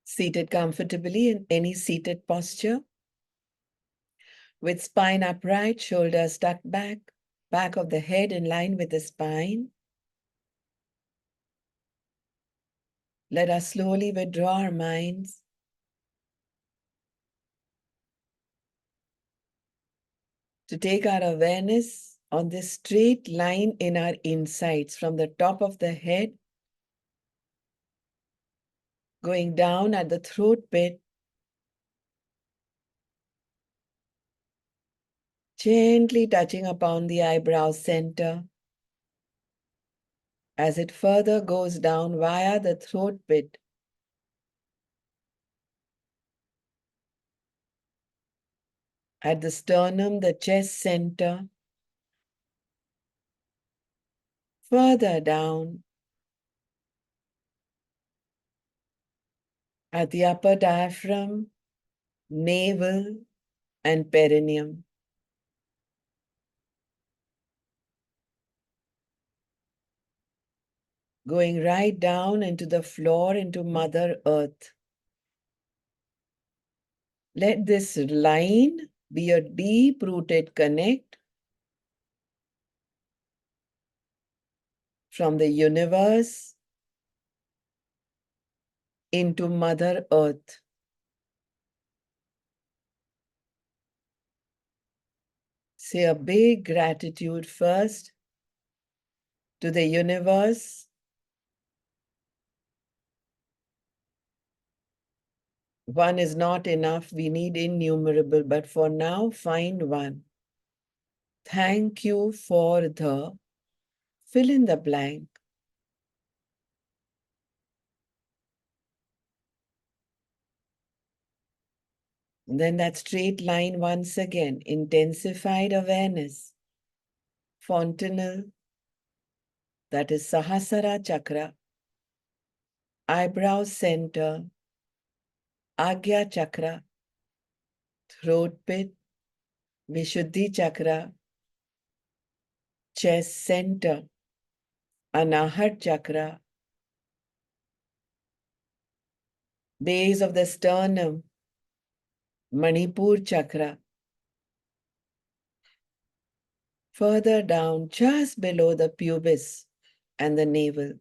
Seated comfortably in any seated posture, with spine upright, shoulders tucked back, back of the head in line with the spine. Let us slowly withdraw our minds to take our awareness on this straight line in our insides from the top of the head, going down at the throat pit, gently touching upon the eyebrow center as it further goes down via the throat pit. At the sternum, the chest center, further down at the upper diaphragm, navel, and perineum. Going right down into the floor, into Mother Earth. Let this line be a deep-rooted connect from the universe into Mother Earth. Say a big gratitude first to the universe. One is not enough. We need innumerable, but for now, find one. Thank you for the fill in the blank. And then that straight line once again, intensified awareness. Fontanel, that is Sahasrara Chakra, eyebrow center, Agya Chakra, throat pit, Vishuddhi Chakra, chest center, Anahat Chakra, base of the sternum, Manipur Chakra. Further down, just below the pubis and the navel,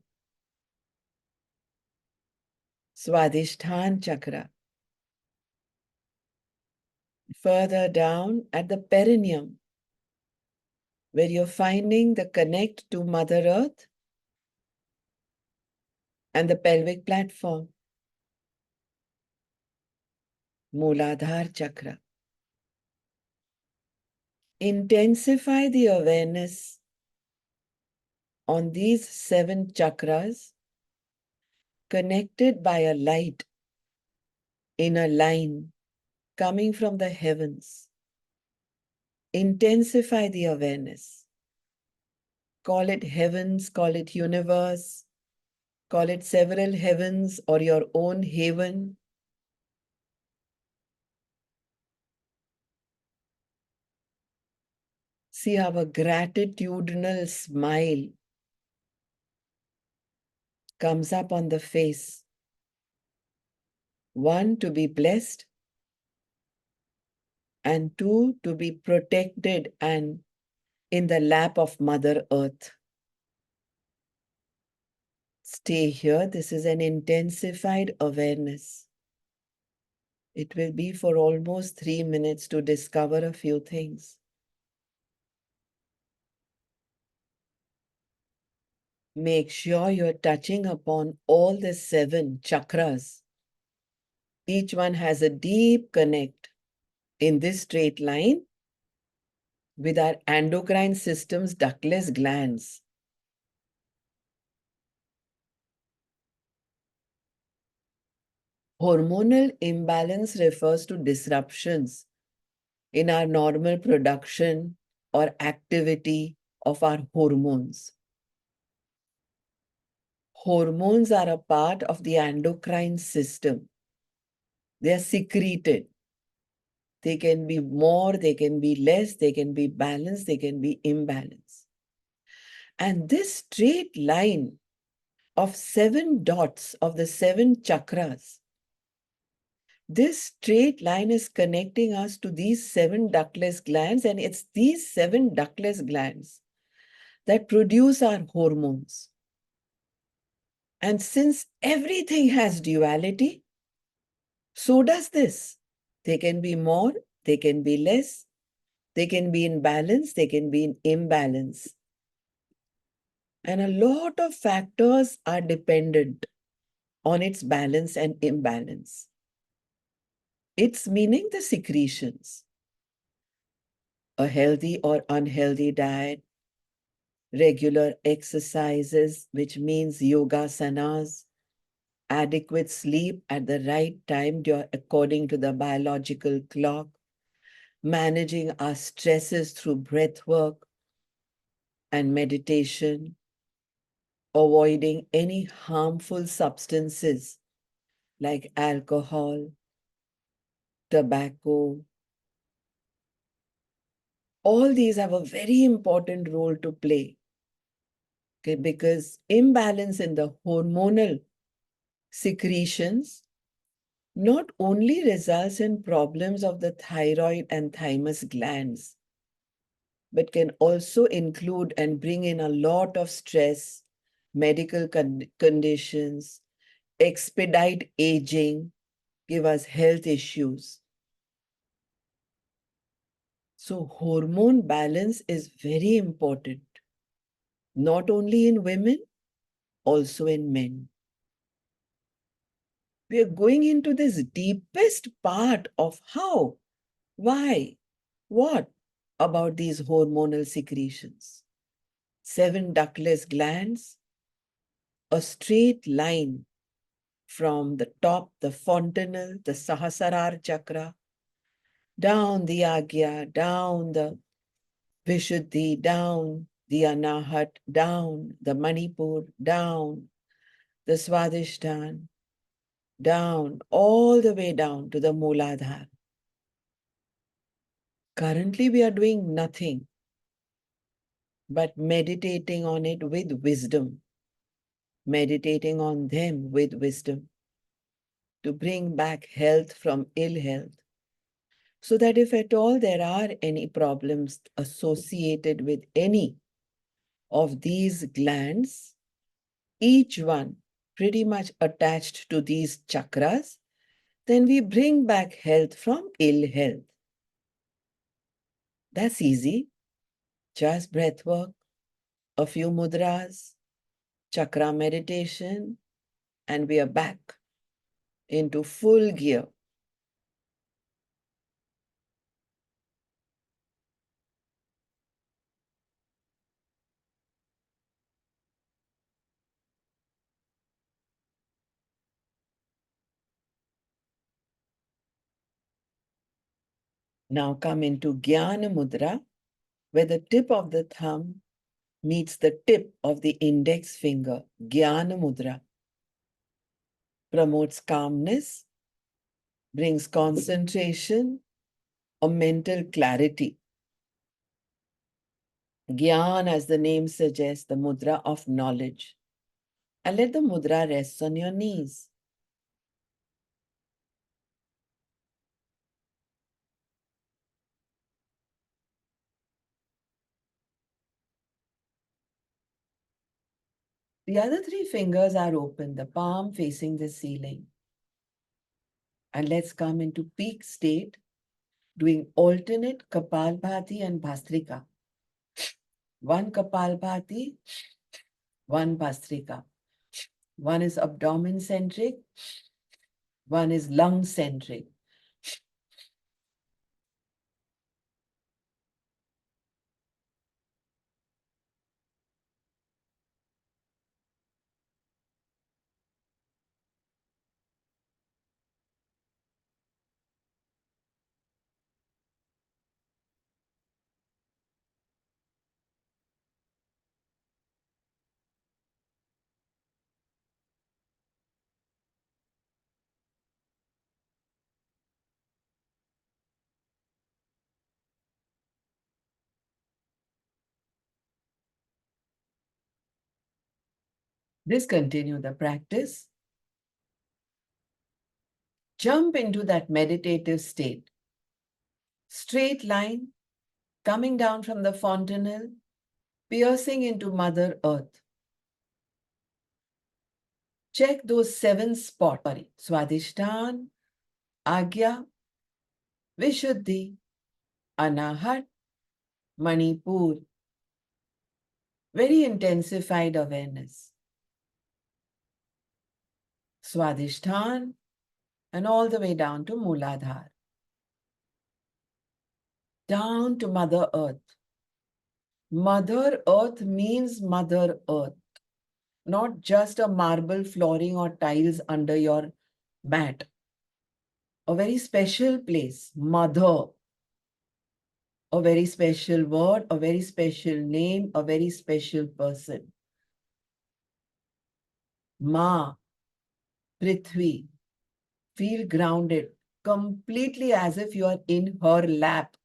Swadhisthana Chakra. Further down at the perineum, where you're finding the connect to Mother Earth and the pelvic platform, Mooladhara Chakra. Intensify the awareness on these 7 chakras connected by a light in a line coming from the heavens. Intensify the awareness. Call it heavens, call it universe, call it several heavens or your own haven. See how a gratitudinal smile comes up on the face. 1, to be blessed, and 2, to be protected and in the lap of Mother Earth. Stay here. This is an intensified awareness. It will be for almost 3 minutes to discover a few things. Make sure you're touching upon all the 7 chakras. Each one has a deep connect in this straight line with our endocrine system's ductless glands. Hormonal imbalance refers to disruptions in our normal production or activity of our hormones. Hormones are a part of the endocrine system. They are secreted. They can be more, they can be less, they can be balanced, they can be imbalanced. And this straight line of 7 dots of the 7 chakras This straight line is connecting us to these 7 ductless glands, and it's these 7 ductless glands that produce our hormones. And since everything has duality, so does this. They can be more, they can be less, they can be in balance, they can be in imbalance. And a lot of factors are dependent on its balance and imbalance. It's meaning the secretions, a healthy or unhealthy diet, regular exercises, which means yogasanas, adequate sleep at the right time according to the biological clock, managing our stresses through breath work and meditation, avoiding any harmful substances like alcohol, tobacco. All these have a very important role to play, okay, because imbalance in the hormonal secretions not only results in problems of the thyroid and thymus glands, but can also include and bring in a lot of stress, medical conditions, expedite aging, give us health issues. So hormone balance is very important, not only in women, also in men. We are going into this deepest part of how, why, what about these hormonal secretions. 7 ductless glands, a straight line from the top, the fontanel, the Sahasrara chakra, down the Agya, down the Vishuddhi, down the Anahat, down the Manipur, down the Swadhisthana, down, all the way down to the Mooladhara. Currently, we are doing nothing but meditating on it with wisdom, meditating on them with wisdom to bring back health from ill health, so that if at all there are any problems associated with any of these glands, each one pretty much attached to these chakras, then we bring back health from ill health. That's easy. Just breath work, a few mudras, chakra meditation, and we are back into full gear. Now come into Jnana Mudra, where the tip of the thumb meets the tip of the index finger. Jnana Mudra promotes calmness, brings concentration or mental clarity. Gyan, as the name suggests, the mudra of knowledge. And let the mudra rest on your knees. The other 3 fingers are open, the palm facing the ceiling. And let's come into peak state, doing alternate Kapalbhati and Bhastrika. 1 Kapalbhati, 1 Bhastrika. One is abdomen centric, one is lung centric. Discontinue the practice. Jump into that meditative state. Straight line coming down from the fontanel, piercing into Mother Earth. Check those 7 spots. Swadhisthana, Agya, Vishuddhi, Anahat, Manipur. Very intensified awareness. Swadhisthana and all the way down to Mooladhara. Down to Mother Earth. Mother Earth means Mother Earth, not just a marble flooring or tiles under your mat. A very special place, Mother. A very special word, a very special name, a very special person. Ma, Prithvi. Feel grounded, completely as if you are in her lap.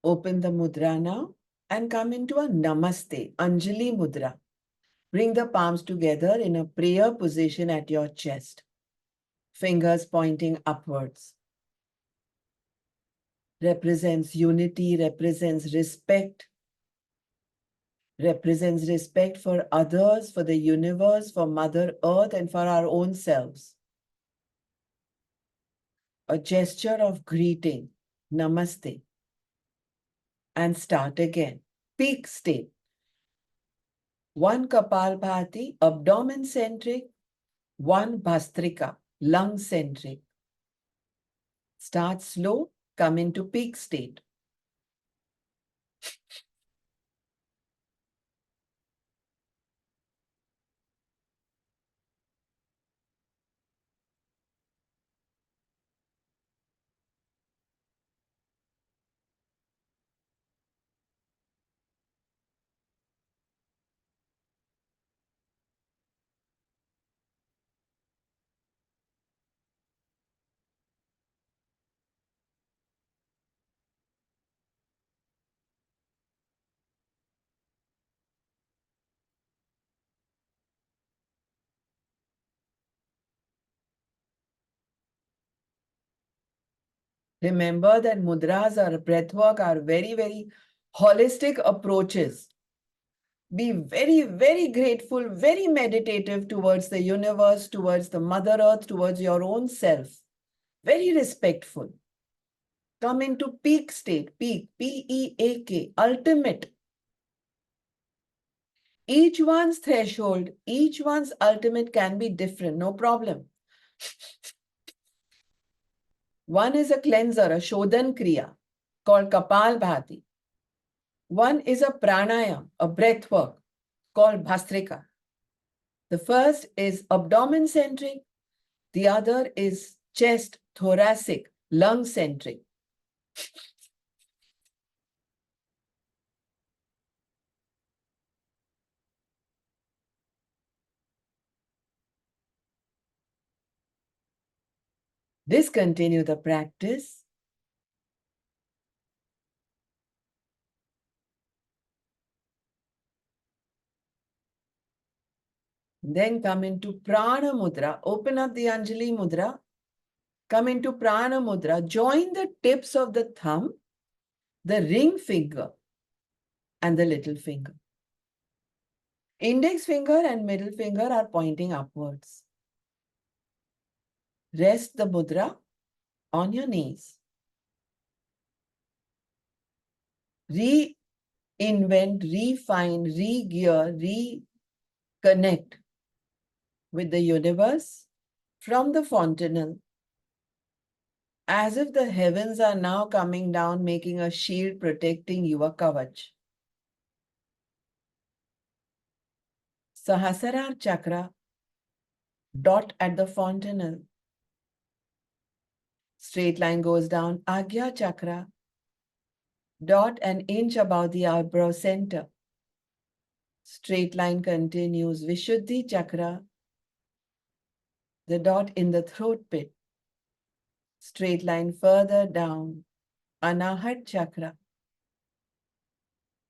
Open the mudra now and come into a Namaste, Anjali Mudra. Bring the palms together in a prayer position at your chest. Fingers pointing upwards. Represents unity, represents respect. Represents respect for others, for the universe, for Mother Earth, and for our own selves. A gesture of greeting. Namaste. And start again. Peak state. 1 Kapalbhati, abdomen centric. 1 Bhastrika, lung centric. Start slow, come into peak state. Remember that mudras or breathwork are very, very holistic approaches. Be very, very grateful, very meditative towards the universe, towards the Mother Earth, towards your own self. Very respectful. Come into peak state, peak, P-E-A-K, ultimate. Each one's threshold, each one's ultimate can be different, no problem. One is a cleanser, a Shodhan Kriya, called Kapalbhati. One is a pranayam, a breathwork, called Bhastrika. The first is abdomen-centric. The other is chest, thoracic, lung-centric. Discontinue the practice. Then come into Prana Mudra. Open up the Anjali Mudra. Come into Prana Mudra. Join the tips of the thumb, the ring finger, and the little finger. Index finger and middle finger are pointing upwards. Rest the mudra on your knees. Reinvent, refine, re-gear, reconnect with the universe from the fontanel, as if the heavens are now coming down, making a shield protecting your kavach. Sahasrara chakra, dot at the fontanel. Straight line goes down, Agya chakra, Dot an inch above the eyebrow center. Straight line continues. Vishuddhi chakra. The dot in the throat pit. Straight line further down. Anahat chakra.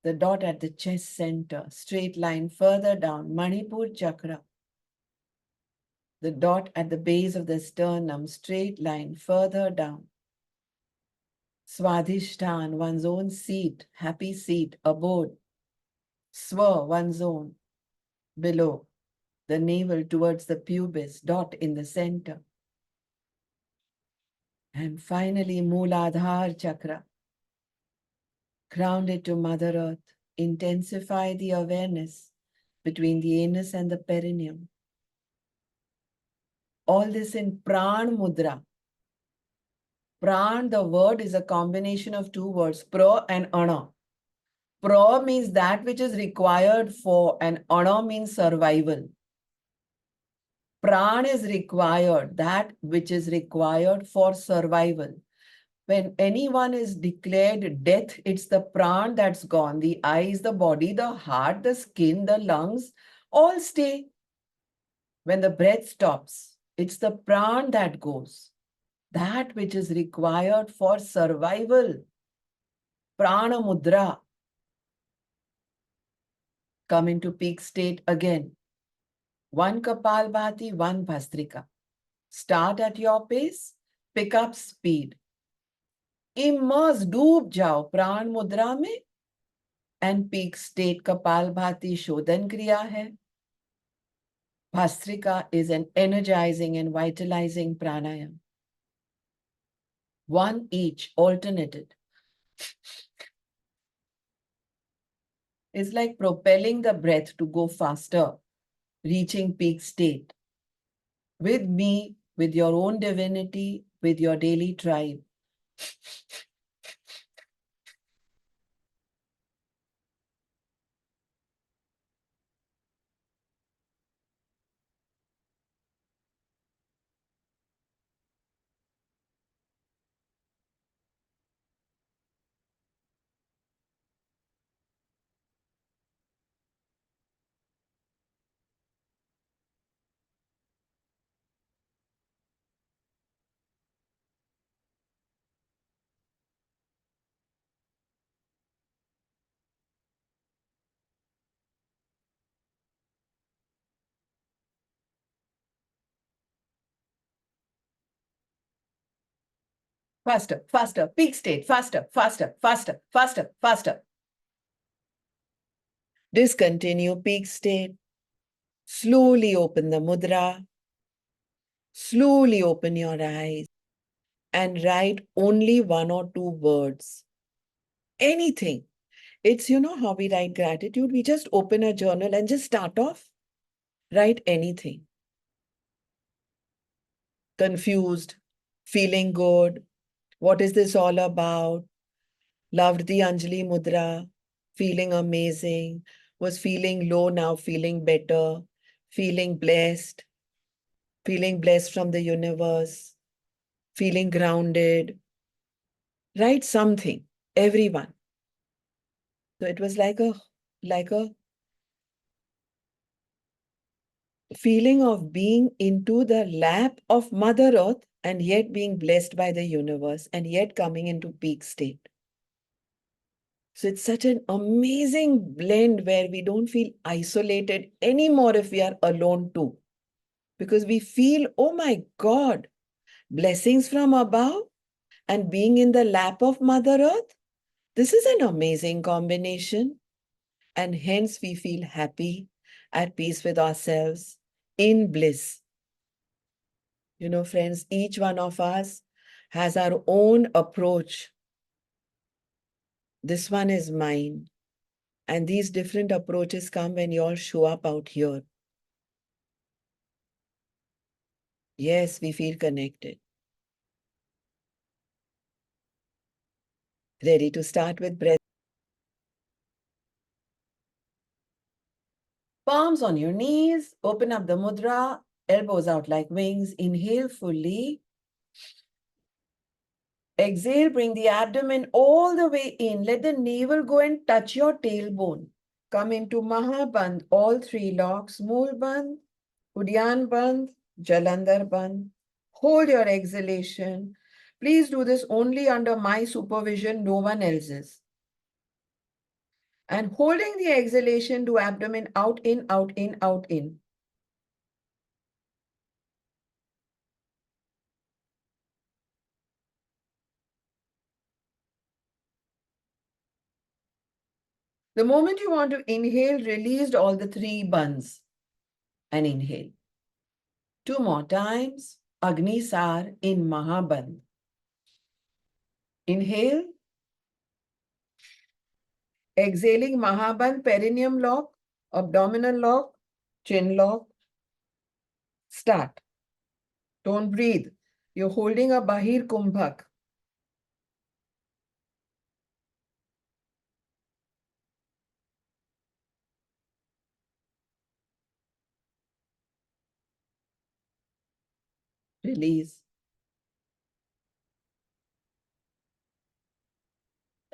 The dot at the chest center. Straight line further down. Manipur chakra. The dot at the base of the sternum. Straight line further down. Swadhishtan, one's own seat, happy seat, abode. Swa, one's own, below. The navel towards the pubis, dot in the center. And finally, Mooladhar chakra. Grounded to Mother Earth. Intensify the awareness between the anus and the perineum. All this in Pran Mudra. Pran, the word, is a combination of two words, pra and ana. Pra means that which is required for, and ana means survival. Pran is required, that which is required for survival. When anyone is declared death, it's the pran that's gone. The eyes, the body, the heart, the skin, the lungs, all stay. When the breath stops, it's the pran that goes. That which is required for survival. Prana mudra. Come into peak state again. One Kapalbhati, one Bhastrika. Start at your pace, pick up speed. Immerse, डूब जाओ प्राण मुद्रा में. And peak state Kapalbhati Shodhan Kriya hai. Bhastrika is an energizing and vitalizing pranayam. One each, alternated. It's like propelling the breath to go faster, reaching peak state. With me, with your own divinity, with your daily tribe. Faster, faster, peak state, faster, faster, faster, faster, faster. Discontinue peak state. Slowly open the mudra. Slowly open your eyes and write only one or two words. Anything. It's, how we write gratitude. We just open a journal and just start off. Write anything. Confused, feeling good. What is this all about? Loved the Anjali Mudra, feeling amazing, was feeling low, now feeling better, feeling blessed from the universe, feeling grounded. Write something, everyone. So it was like a feeling of being into the lap of Mother Earth and yet being blessed by the universe and yet coming into peak state. So it's such an amazing blend where we don't feel isolated anymore if we are alone too. Because we feel, oh my God, blessings from above and being in the lap of Mother Earth. This is an amazing combination. And hence we feel happy, at peace with ourselves, in bliss. Friends, each one of us has our own approach. This one is mine. And these different approaches come when you all show up out here. Yes, we feel connected. Ready to start with breath. Palms on your knees, open up the mudra, elbows out like wings. Inhale fully. Exhale, bring the abdomen all the way in. Let the navel go and touch your tailbone. Come into Mahabandh, all three locks. Mool Bandh, Udyan Bandh, Jalandhar Bandh. Hold your exhalation. Please do this only under my supervision, no one else's. And holding the exhalation, do abdomen out, in, out, in, out, in. The moment you want to inhale, release all the three bandhs and inhale. 2 more times. Agni Sar in Mahabandh. Inhale. Exhaling Mahabandh, perineum lock, abdominal lock, chin lock. Start. Don't breathe. You're holding a Bahir Kumbhak. Release.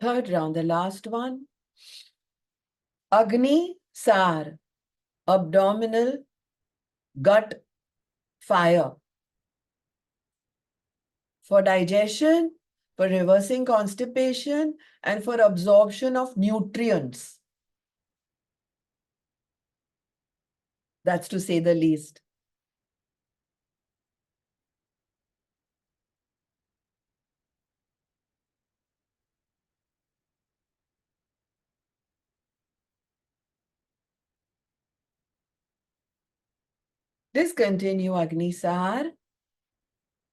Third round, the last one. Agni Sar, abdominal, gut, fire. For digestion, for reversing constipation, and for absorption of nutrients. That's to say the least. Discontinue Agni Sar.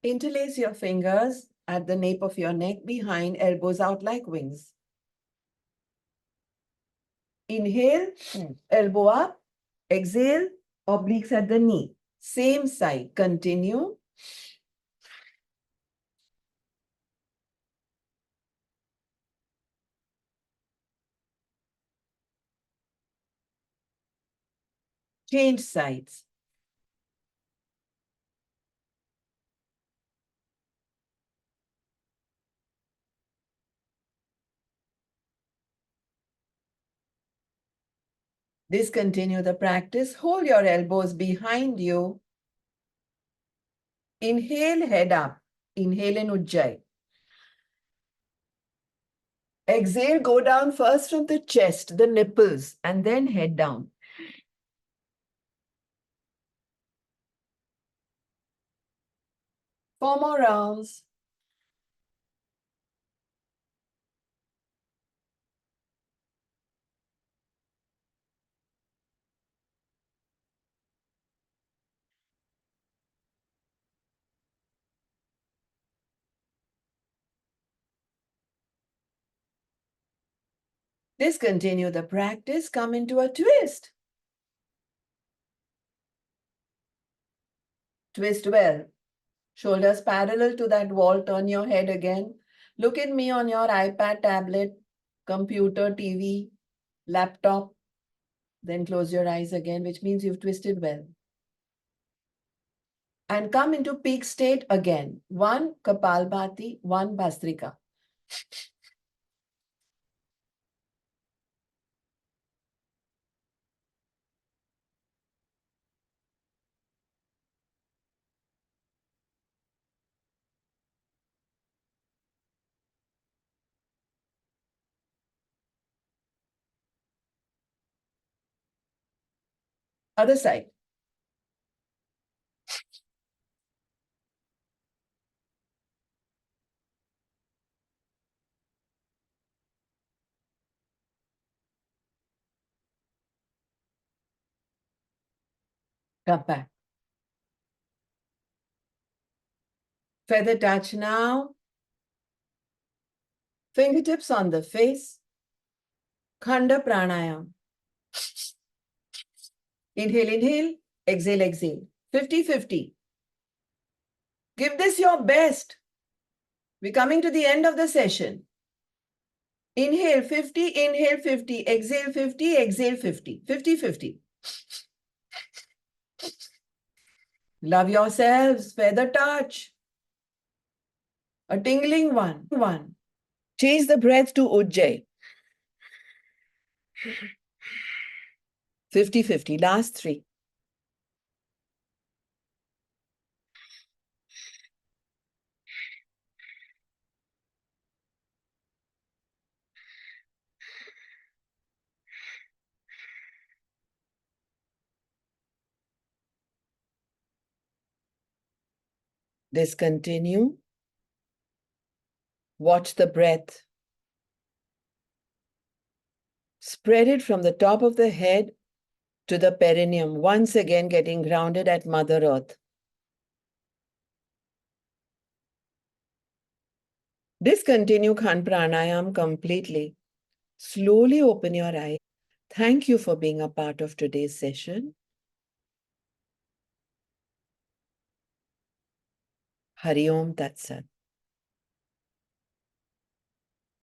Interlace your fingers at the nape of your neck behind, elbows out like wings. Inhale, elbow up. Exhale, obliques at the knee. Same side. Continue. Change sides. Discontinue the practice. Hold your elbows behind you. Inhale, head up. Inhale in Ujjayi. Exhale, go down first from the chest, the nipples, and then head down. Four more rounds. Discontinue the practice. Come into a twist. Twist well. Shoulders parallel to that wall. Turn your head again. Look at me on your iPad, tablet, computer, TV, laptop. Then close your eyes again, which means you've twisted well. And come into peak state again. 1 Kapalbhati, 1 Bhastrika. Other side. Come back. Feather touch now. Fingertips on the face. Khanda pranayam. Inhale, inhale. Exhale, exhale. 50-50. Give this your best. We're coming to the end of the session. Inhale 50, inhale 50, exhale 50, exhale 50. 50-50. Love yourselves. Feather touch. a tingling one. Chase the breath to Ujjayi. 50-50. Last three. Discontinue. Watch the breath. Spread it from the top of the head to the perineum, once again getting grounded at Mother Earth. Discontinue Khan Pranayam completely. Slowly open your eyes. Thank you for being a part of today's session. Hari Om Tat Sat.